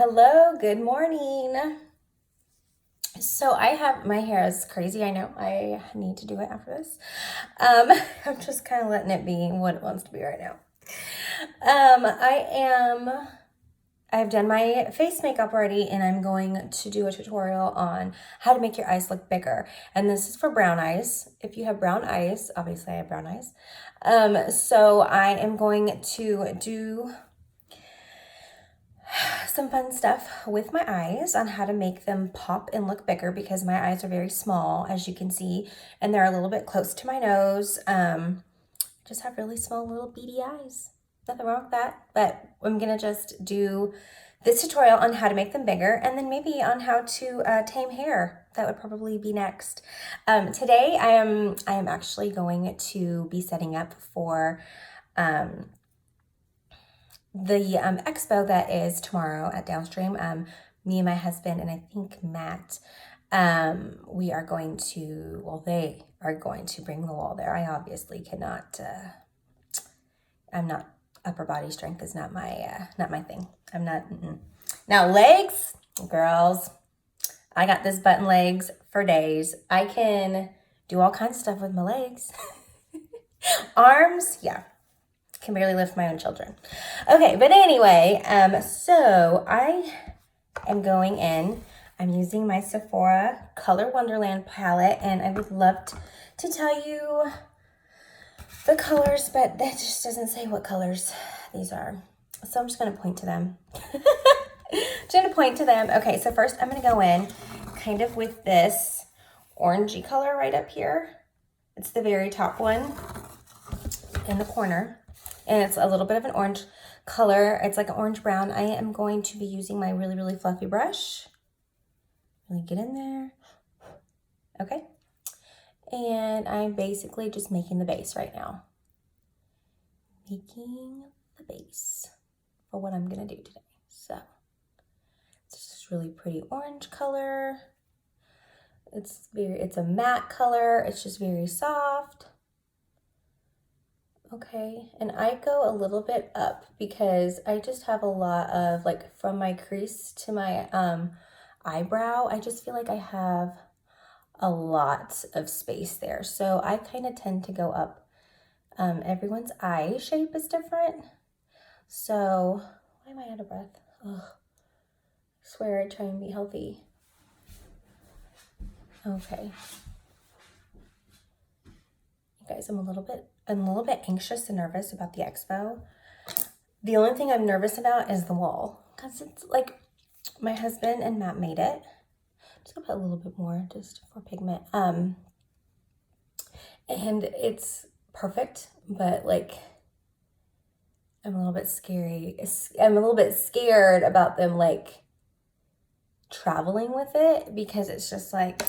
Hello, good morning. So I have my hair is crazy. I know I need to do it after this. Um, I'm just kind of letting it be what it wants to be right now. I've done my face makeup already, and I'm going to do a tutorial on how to make your eyes look bigger. And this is for brown eyes. If you have brown eyes, obviously I have brown eyes. So I am going to do some fun stuff with my eyes on how to make them pop and look bigger because my eyes are very small, as you can see, and they're a little bit close to my nose. Just have really small little beady eyes. Nothing wrong with that, but I'm gonna just do this tutorial on how to make them bigger, and then maybe on how to tame hair. That would probably be next. Today I am actually going to be setting up for the expo that is tomorrow at Downstream. Me and my husband, and I think Matt, we are going to, well, they are going to bring the wall there. I obviously cannot, I'm not, upper body strength is not my thing. I'm not, Now legs, girls, I got this button legs for days. I can do all kinds of stuff with my legs. Arms, yeah. Can barely lift my own children. Okay, but anyway, so I am going in. I'm using my Sephora Color Wonderland palette, and I would love to tell you the colors, but that just doesn't say what colors these are. So I'm just going to point to them. Okay, so first I'm going to go in kind of with this orangey color right up here. It's the very top one in the corner. And it's a little bit of an orange color. It's like an orange brown. I am going to be using my really, really fluffy brush. Really get in there. Okay. And I'm basically just making the base right now. Making the base for what I'm going to do today. So it's just really pretty orange color. It's a matte color. It's just very soft. Okay, and I go a little bit up because I just have a lot of, like, from my crease to my eyebrow, I just feel like I have a lot of space there. So I kind of tend to go up. Everyone's eye shape is different. So, why am I out of breath? Ugh. I swear I try and be healthy. Okay. You guys, I'm a little bit anxious and nervous about the expo. The only thing I'm nervous about is the wall, because it's like my husband and Matt made it. I'm just gonna put a little bit more just for pigment. And it's perfect, but like I'm a little bit scared about them like traveling with it, because it's just like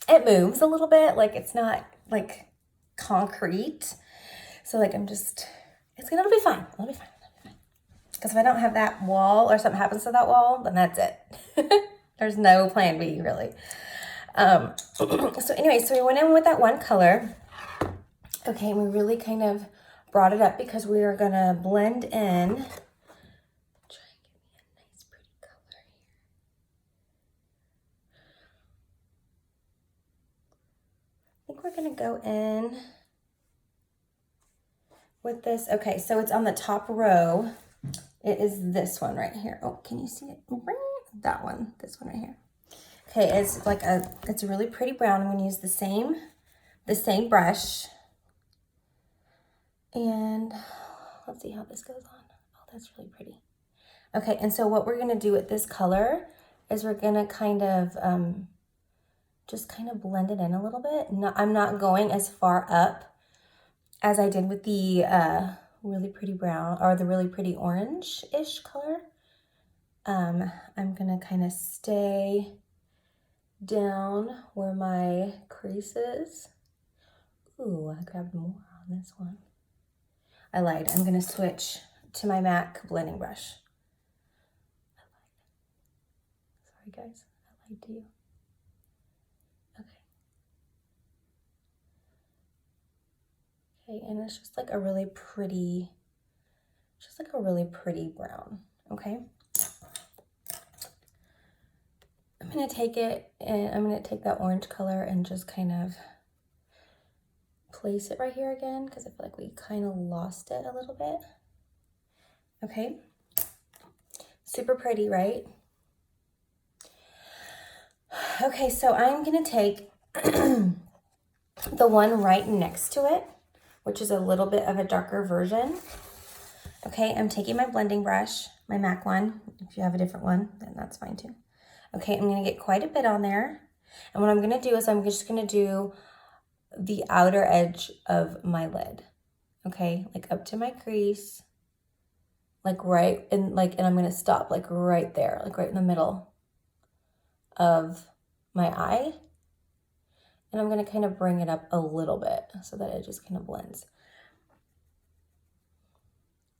it moves a little bit, like it's not like concrete. So like it'll be fine. It'll be fine. Because if I don't have that wall or something happens to that wall, then that's it. There's no plan B, really. So anyway, so we went in with that one color. Okay, and we really kind of brought it up because we are going to blend in. Try and give me a nice pretty color here. I think we're going to go in with this. Okay, so it's on the top row. It is this one right here. Oh, can you see it? That one, this one right here. Okay, it's a really pretty brown. I'm gonna use the same brush. And let's see how this goes on. Oh, that's really pretty. Okay, and so what we're gonna do with this color is we're gonna kind of just kind of blend it in a little bit. I'm not going as far up as I did with the really pretty brown, or the really pretty orange-ish color. I'm gonna kind of stay down where my crease is. Ooh, I grabbed more on this one. I lied. I'm gonna switch to my MAC blending brush. Sorry guys, I lied to you. Okay, and it's just like a really pretty brown. okay? I'm gonna take it and I'm gonna take that orange color and just kind of place it right here again because I feel like we kind of lost it a little bit. Okay, super pretty, right? Okay, so I'm gonna take the one right next to it, which is a little bit of a darker version. Okay, I'm taking my blending brush, my MAC one. If you have a different one, then that's fine too. Okay, I'm gonna get quite a bit on there. And what I'm gonna do is I'm just gonna do the outer edge of my lid. Okay, like up to my crease, like right in, like, and I'm gonna stop like right there, like right in the middle of my eye. And I'm gonna kind of bring it up a little bit so that it just kind of blends.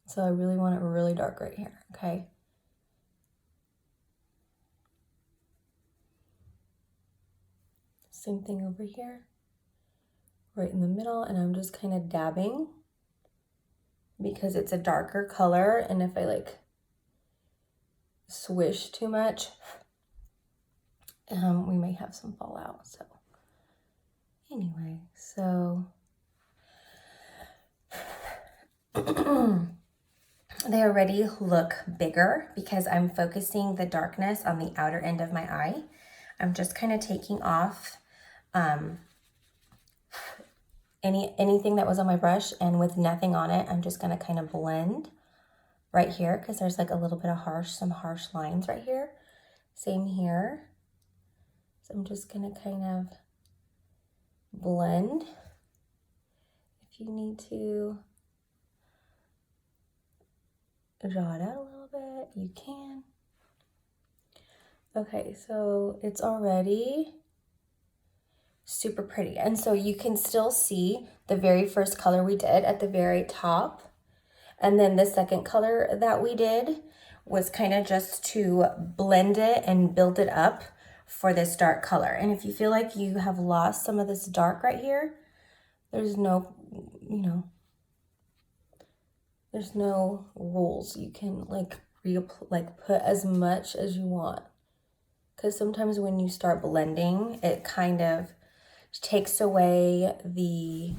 So I really want it really dark right here, okay? Same thing over here, right in the middle, and I'm just kind of dabbing because it's a darker color, and if I like swish too much, we may have some fallout. So anyway, so they already look bigger because I'm focusing the darkness on the outer end of my eye. I'm just kind of taking off anything that was on my brush, and with nothing on it, I'm just going to kind of blend right here because there's like a little bit of some harsh lines right here. Same here. So I'm just going to kind of blend. If you need to draw it out a little bit, you can. Okay, so it's already super pretty. And so you can still see the very first color we did at the very top. And then the second color that we did was kind of just to blend it and build it up for this dark color. And if you feel like you have lost some of this dark right here, there's no, there's no rules. You can like put as much as you want. Because sometimes when you start blending, it kind of takes away the...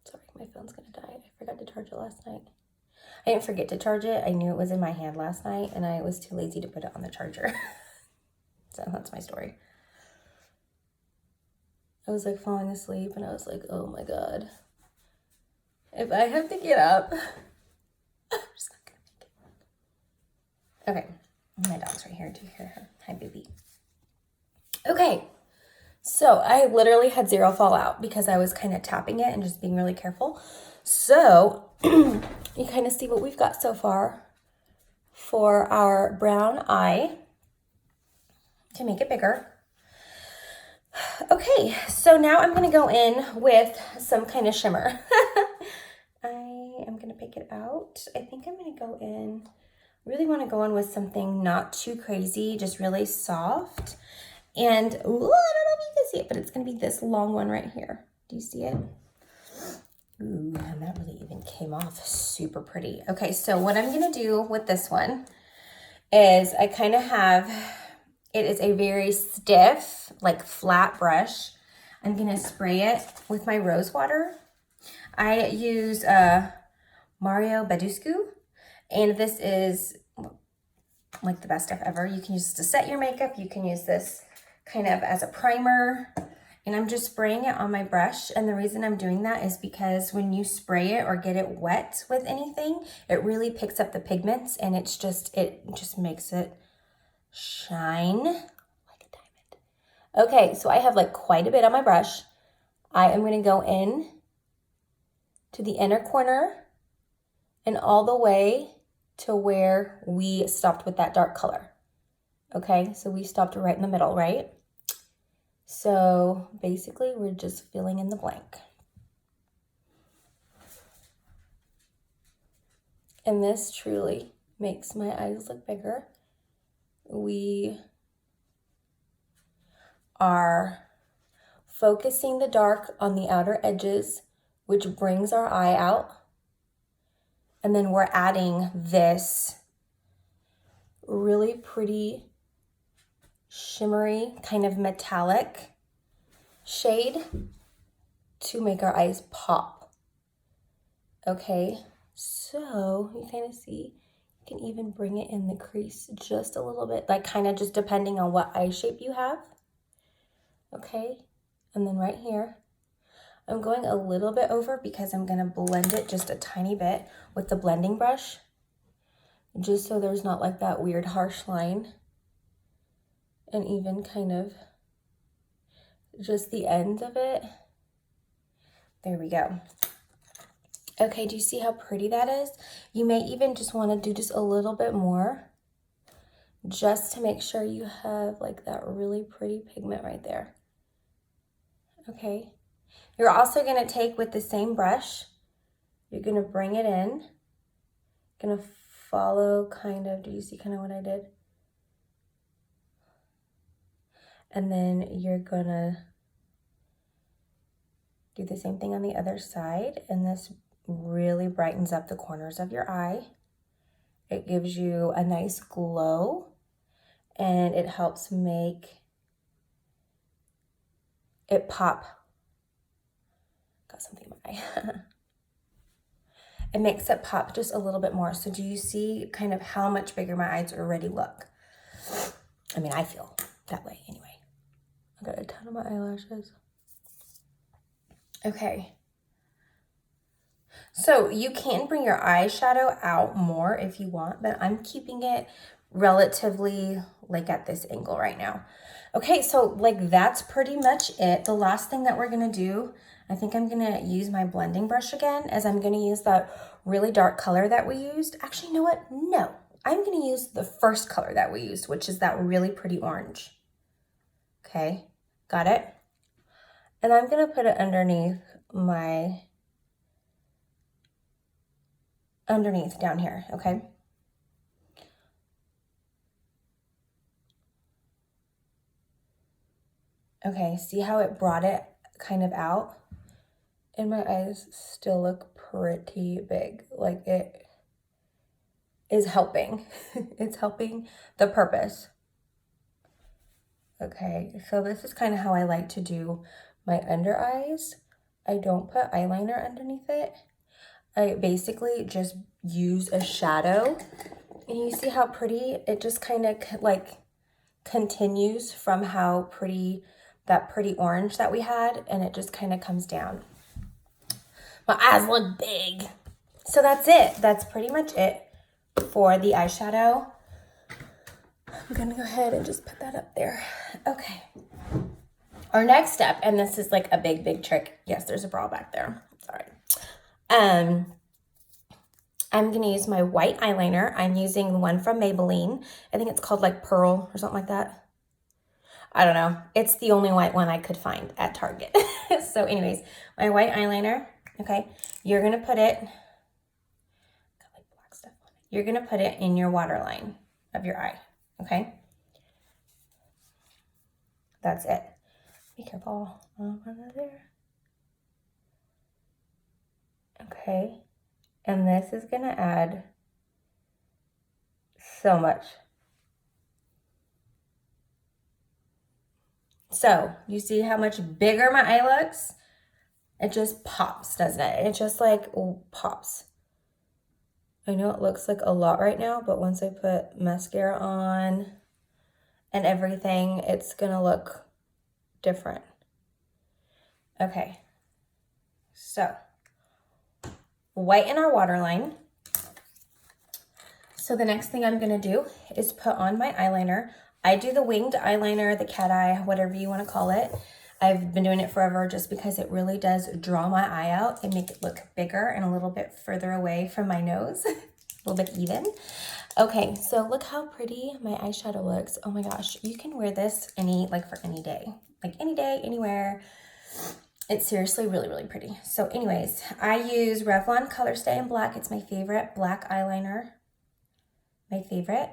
Sorry, my phone's gonna die. I forgot to charge it last night. I didn't forget to charge it. I knew it was in my hand last night, and I was too lazy to put it on the charger. So that's my story. I was like falling asleep, and I was like, oh my God. If I have to get up, I'm just not gonna make it. Okay, my dog's right here. Do you hear her? Hi, baby. Okay, so I literally had zero fallout because I was kind of tapping it and just being really careful. So you kind of see what we've got so far for our brown eye to make it bigger. Okay, so now I'm going to go in with some kind of shimmer. I am going to pick it out. I think I'm going to go in, really want to go in with something not too crazy, just really soft. And, ooh, I don't know if you can see it, but it's going to be this long one right here. Do you see it? Ooh, and that really even came off super pretty. Okay, so what I'm going to do with this one is I kind of have, it is a very stiff, like flat brush. I'm going to spray it with my rose water. I use Mario Badescu, and this is like the best stuff ever. You can use this to set your makeup. You can use this kind of as a primer, and I'm just spraying it on my brush. And the reason I'm doing that is because when you spray it or get it wet with anything, it really picks up the pigments, and it just makes it shine like a diamond. Okay, so I have like quite a bit on my brush. I am going to go in to the inner corner and all the way to where we stopped with that dark color. Okay, so we stopped right in the middle, right? So basically we're just filling in the blank. And this truly makes my eyes look bigger. We are focusing the dark on the outer edges, which brings our eye out. And then we're adding this really pretty shimmery kind of metallic shade to make our eyes pop. Okay, so you kind of see, you can even bring it in the crease just a little bit, like kind of just depending on what eye shape you have. Okay, and then right here, I'm going a little bit over because I'm gonna blend it just a tiny bit with the blending brush, just so there's not like that weird harsh line. And even kind of just the ends of it. There we go. Okay, do you see how pretty that is? You may even just want to do just a little bit more, just to make sure you have like that really pretty pigment right there. Okay, you're also going to take with the same brush, you're going to bring it in, going to follow kind of, do you see kind of what I did? And then you're going to do the same thing on the other side, and this really brightens up the corners of your eye. It gives you a nice glow, and it helps make it pop. Got something in my eye. It makes it pop just a little bit more. So do you see kind of how much bigger my eyes already look? I mean, I feel that way anyway. I got a ton of my eyelashes. Okay. So you can bring your eyeshadow out more if you want, but I'm keeping it relatively like at this angle right now. Okay, so like that's pretty much it. The last thing that we're gonna do, I think I'm gonna use my blending brush again, as I'm gonna use that really dark color that we used. Actually, you know what? No, I'm gonna use the first color that we used, which is that really pretty orange. Okay, got it? And I'm gonna put it underneath down here, okay? Okay, see how it brought it kind of out? And my eyes still look pretty big. Like it is helping. It's helping the purpose. Okay, so this is kind of how I like to do my under eyes. I don't put eyeliner underneath it. I basically just use a shadow. And you see how pretty it just kind of like continues from how pretty, that pretty orange that we had, and it just kind of comes down. My eyes look big. So that's it. That's pretty much it for the eyeshadow. I'm gonna go ahead and just put that up there. Okay. Our next step, and this is like a big, big trick. Yes, there's a bra back there. Sorry. I'm gonna use my white eyeliner. I'm using the one from Maybelline. I think it's called like Pearl or something like that. I don't know. It's the only white one I could find at Target. So anyways, my white eyeliner, okay, you're gonna put it, got like black stuff on it. You're gonna put it in your waterline of your eye, okay? That's it. Be careful. Under there. Okay. And this is gonna add so much. So you see how much bigger my eye looks? It just pops, doesn't it? It just like pops. I know it looks like a lot right now, but once I put mascara on and everything, it's gonna look different. Okay, so whiten our waterline. So the next thing I'm gonna do is put on my eyeliner. I do the winged eyeliner, the cat eye, whatever you wanna call it. I've been doing it forever just because it really does draw my eye out and make it look bigger and a little bit further away from my nose, a little bit even. Okay, so look how pretty my eyeshadow looks. Oh my gosh, you can wear this for any day, like any day, anywhere. It's seriously really, really pretty. So anyways, I use Revlon Color Stay in Black. It's my favorite black eyeliner, my favorite.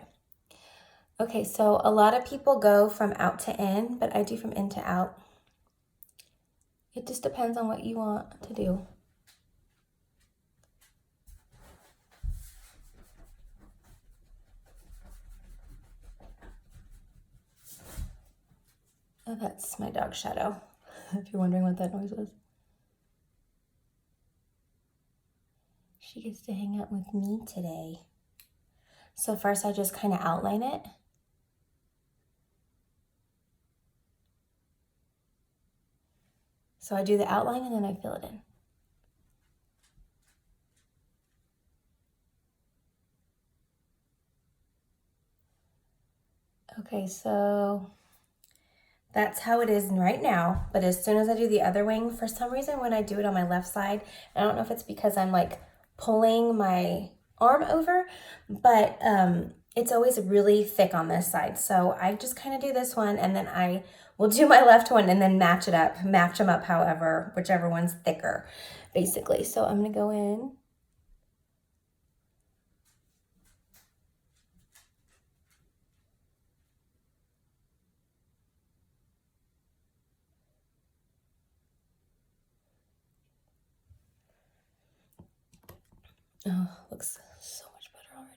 Okay, so a lot of people go from out to in, but I do from in to out. It just depends on what you want to do. That's my dog Shadow, if you're wondering what that noise was. She gets to hang out with me today. So first I just kind of outline it. So I do the outline and then I fill it in. Okay, so that's how it is right now. But as soon as I do the other wing, for some reason when I do it on my left side, I don't know if it's because I'm like pulling my arm over, but it's always really thick on this side. So I just kind of do this one and then I will do my left one and then match them up however, whichever one's thicker, basically. So I'm gonna go in. Oh, looks so much better already.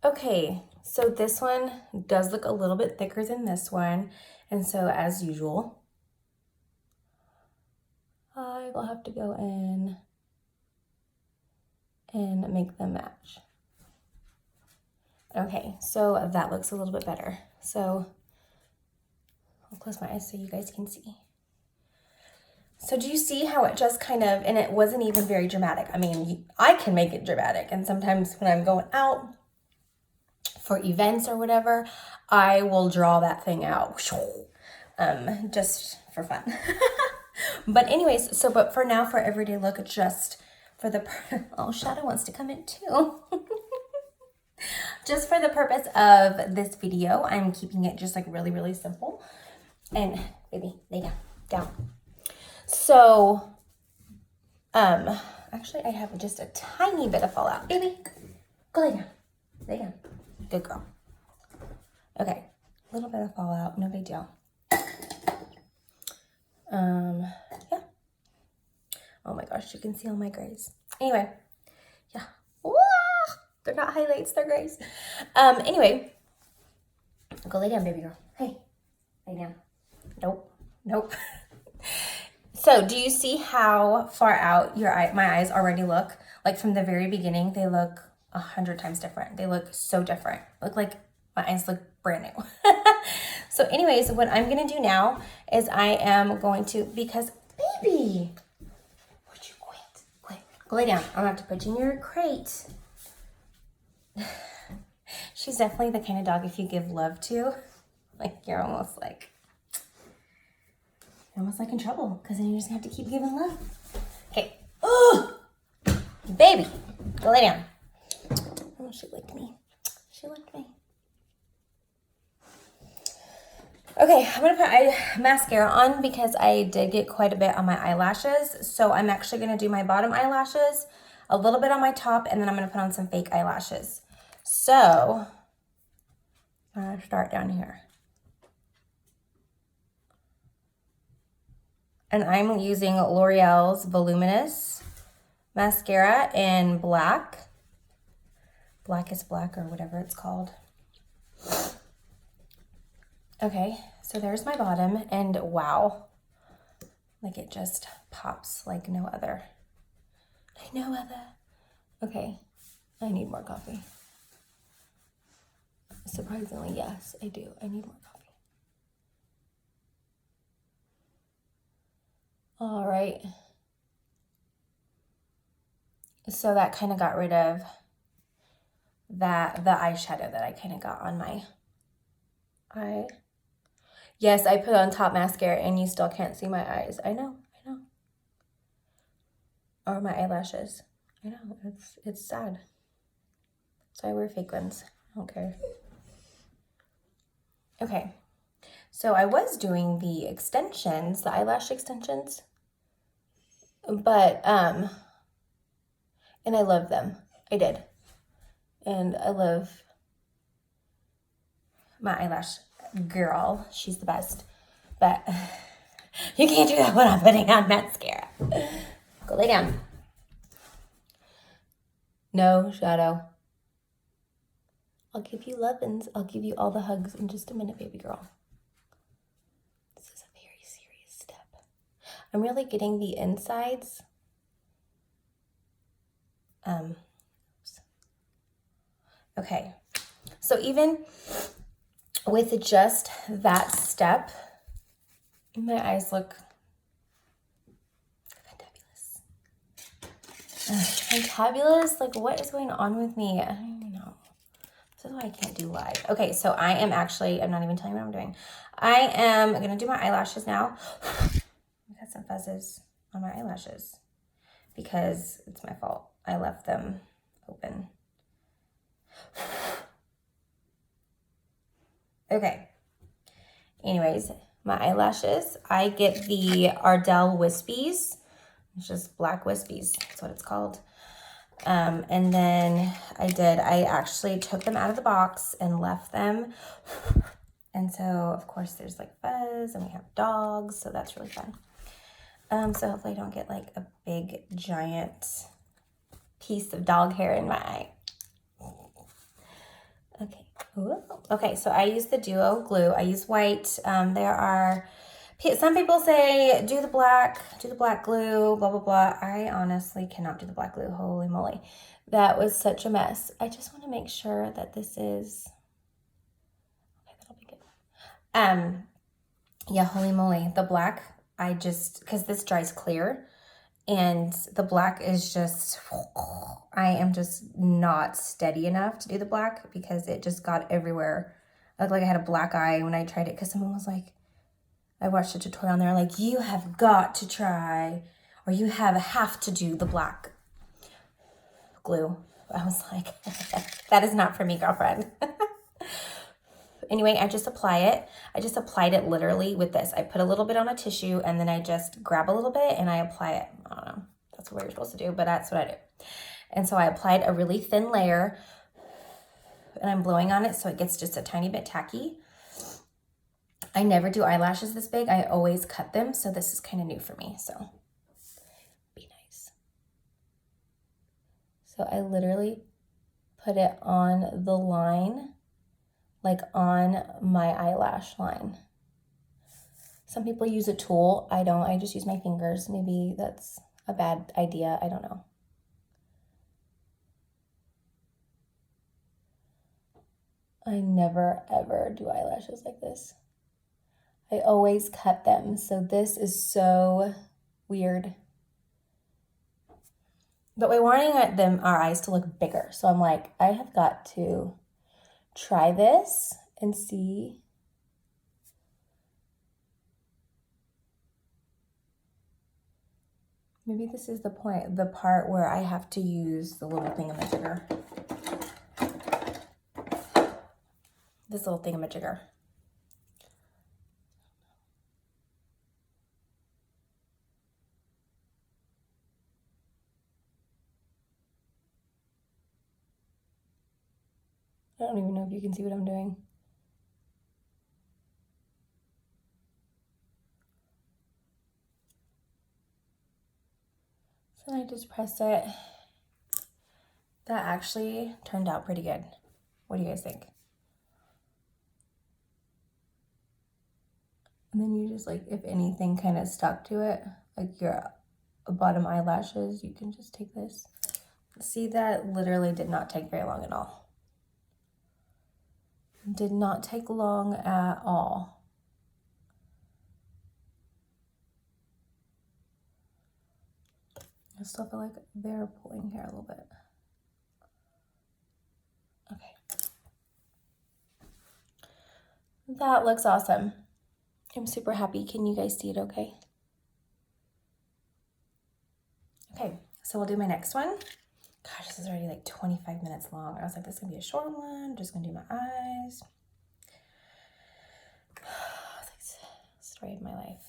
Okay, so this one does look a little bit thicker than this one. And so as usual, I will have to go in and make them match. Okay, so that looks a little bit better. So I'll close my eyes so you guys can see. So do you see how it just kind of, and it wasn't even very dramatic. I mean, I can make it dramatic. And sometimes when I'm going out for events or whatever, I will draw that thing out just for fun. But anyways, so but for now, for everyday look, just for the, oh, Shadow wants to come in too. Just for the purpose of this video, I'm keeping it just like really, really simple. And baby, lay down, down. So, actually I have just a tiny bit of fallout. Baby, go lay down, lay down. Good girl. Okay, a little bit of fallout, no big deal. Yeah. Oh my gosh, you can see all my grays. Anyway, yeah. Wah! They're not highlights, they're grays. Anyway, go lay down, baby girl. Hey, lay down. Nope, nope. So do you see how far out my eyes already look? Like from the very beginning, they look 100 times different. They look so different. Look like my eyes look brand new. So anyways, what I'm going to do now is I am going to, because baby, would you quit? Go lay down. I'm going to have to put you in your crate. She's definitely the kind of dog if you give love to, like you're almost like in trouble because then you just have to keep giving love. Okay. Oh, baby, go lay down. Oh, she licked me. She licked me. Okay, I'm going to put mascara on because I did get quite a bit on my eyelashes. So I'm actually going to do my bottom eyelashes, a little bit on my top, and then I'm going to put on some fake eyelashes. So I'm going to start down here. And I'm using L'Oreal's Voluminous mascara in black. Black is black or whatever it's called. Okay, so there's my bottom, and wow, like it just pops like no other. Like no other. Okay, I need more coffee. Surprisingly, yes, I do. I need more coffee. All right. So that kind of got rid of the eyeshadow that I kind of got on my eye. Yes, I put on top mascara and you still can't see my eyes. I know. Or my eyelashes. I know, it's sad. So I wear fake ones. I don't care. Okay, So I was doing the extensions, the eyelash extensions, but, and I love them. I did. And I love my eyelash girl. She's the best. But you can't do that when I'm putting on mascara. Go lay down. No, Shadow. I'll give you lovin's. I'll give you all the hugs in just a minute, baby girl. This is a very serious step. I'm really getting the insides. Okay. So even with just that step, my eyes look fantabulous. Fantabulous? Like, what is going on with me? I don't even know. This is why I can't do live. Okay, so I am actually, I'm not even telling you what I'm doing. I am going to do my eyelashes now. I got some fuzzes on my eyelashes because it's my fault. I left them open. Okay. Anyways, my eyelashes. I get the Ardell Wispies. It's just black wispies. That's what it's called. And then I actually took them out of the box and left them. And so, of course, there's like fuzz and we have dogs. So that's really fun. So hopefully I don't get like a big, giant piece of dog hair in my eye. Okay. Ooh. Okay, so I use the Duo glue. I use white. There are, some people say do the black glue, blah, blah, blah. I honestly cannot do the black glue. Holy moly. That was such a mess. I just want to make sure that this is, okay, that'll be good. Yeah, holy moly. The black, because this dries clear. And the black is just, I am just not steady enough to do the black because it just got everywhere. I looked like I had a black eye when I tried it because someone was like, I watched a tutorial and they're like, you have got to try, or you have to do the black glue. I was like, that is not for me, girlfriend. Anyway, I just apply it. I just applied it literally with this. I put a little bit on a tissue and then I just grab a little bit and I apply it. I don't know. That's what you're supposed to do, but that's what I do. And so I applied a really thin layer and I'm blowing on it so it gets just a tiny bit tacky. I never do eyelashes this big. I always cut them. So this is kind of new for me. So be nice. So I literally put it on the line, like on my eyelash line. Some people use a tool. I don't. I just use my fingers. Maybe that's a bad idea. I don't know. I never, ever do eyelashes like this. I always cut them. So this is so weird. But we're wanting our eyes to look bigger. So I'm like, I have got to try this and see. Maybe this is the part where I have to use the little thingamajigger. This little thingamajigger. I don't even know if you can see what I'm doing. So I just press it. That actually turned out pretty good. What do you guys think? And then you just like, if anything kind of stuck to it, like your bottom eyelashes, you can just take this. See, that literally did not take very long at all. Did not take long at all. I still feel like they're pulling here a little bit. Okay. That looks awesome. I'm super happy. Can you guys see it okay? Okay, so we'll do my next one. Gosh, this is already like 25 minutes long. I was like, this is gonna be a short one. I'm just gonna do my eyes. I was Story of my life.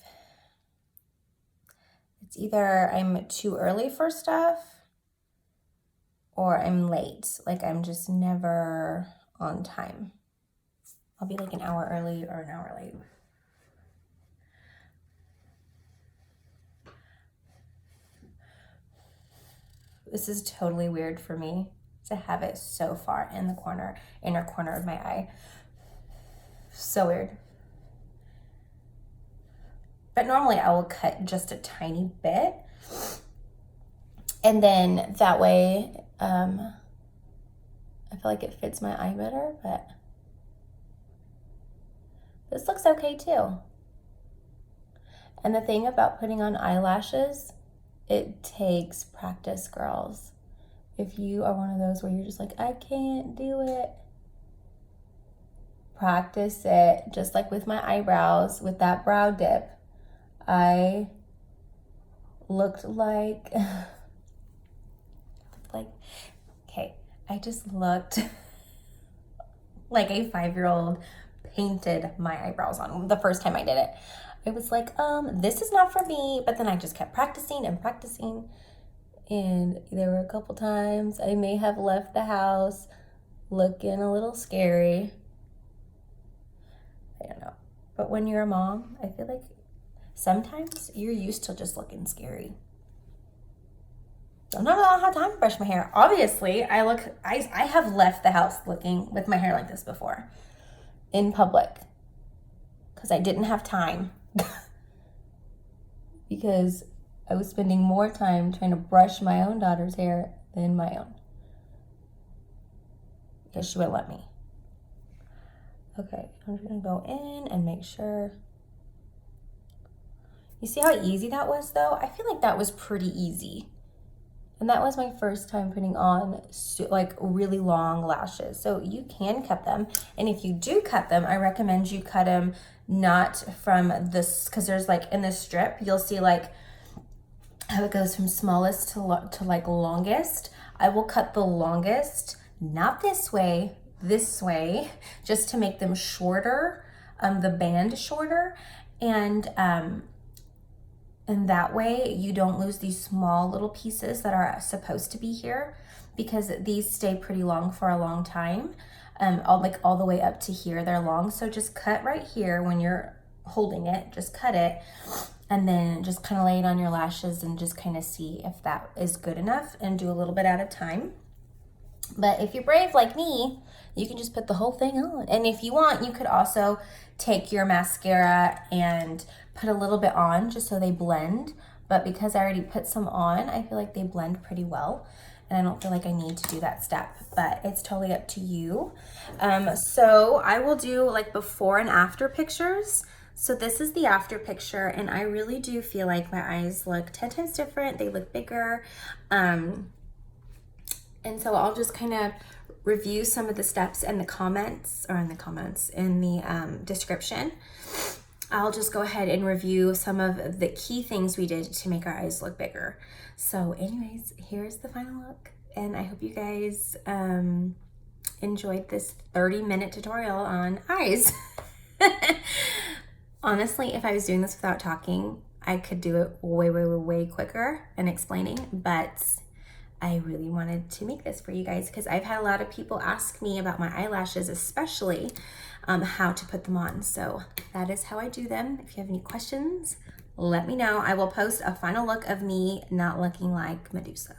It's either I'm too early for stuff or I'm late. Like I'm just never on time. I'll be like an hour early or an hour late. This is totally weird for me to have it so far in the corner, inner corner of my eye. So weird. But normally I will cut just a tiny bit. And then that way, I feel like it fits my eye better, but this looks okay too. And the thing about putting on eyelashes, it takes practice, girls. If you are one of those where you're just like, I can't do it, practice it. Just like with my eyebrows, with that brow dip, I looked like, I just looked like a 5-year-old painted my eyebrows on the first time I did it. I was like, this is not for me. But then I just kept practicing and practicing. And there were a couple times I may have left the house looking a little scary. I don't know. But when you're a mom, I feel like sometimes you're used to just looking scary. I don't have time to brush my hair. Obviously, I have left the house looking with my hair like this before in public because I didn't have time because I was spending more time trying to brush my own daughter's hair than my own because she wouldn't let me. Okay, I'm just gonna go in and make sure. You see how easy that was though? I feel like that was pretty easy. And that was my first time putting on like really long lashes. So you can cut them. And if you do cut them, I recommend you cut them not from this, because there's like in this strip, you'll see like how it goes from smallest to like longest. I will cut the longest, not this way, just to make them shorter, the band shorter. And that way you don't lose these small little pieces that are supposed to be here, because these stay pretty long for a long time. All the way up to here, they're long. So just cut right here when you're holding it, just cut it, and then just kind of lay it on your lashes and just kind of see if that is good enough, and do a little bit at a time. But if you're brave like me, you can just put the whole thing on. And if you want, you could also take your mascara and put a little bit on just so they blend. But because I already put some on, I feel like they blend pretty well. And I don't feel like I need to do that step, but it's totally up to you. So I will do like before and after pictures. So this is the after picture, and I really do feel like my eyes look 10 times different. They look bigger. And so I'll just kind of review some of the steps in the comments, in the description. I'll just go ahead and review some of the key things we did to make our eyes look bigger. So anyways, here's the final look. And I hope you guys enjoyed this 30-minute tutorial on eyes. Honestly, if I was doing this without talking, I could do it way quicker and explaining, but I really wanted to make this for you guys because I've had a lot of people ask me about my eyelashes, especially how to put them on. So that is how I do them. If you have any questions, let me know. I will post a final look of me not looking like Medusa.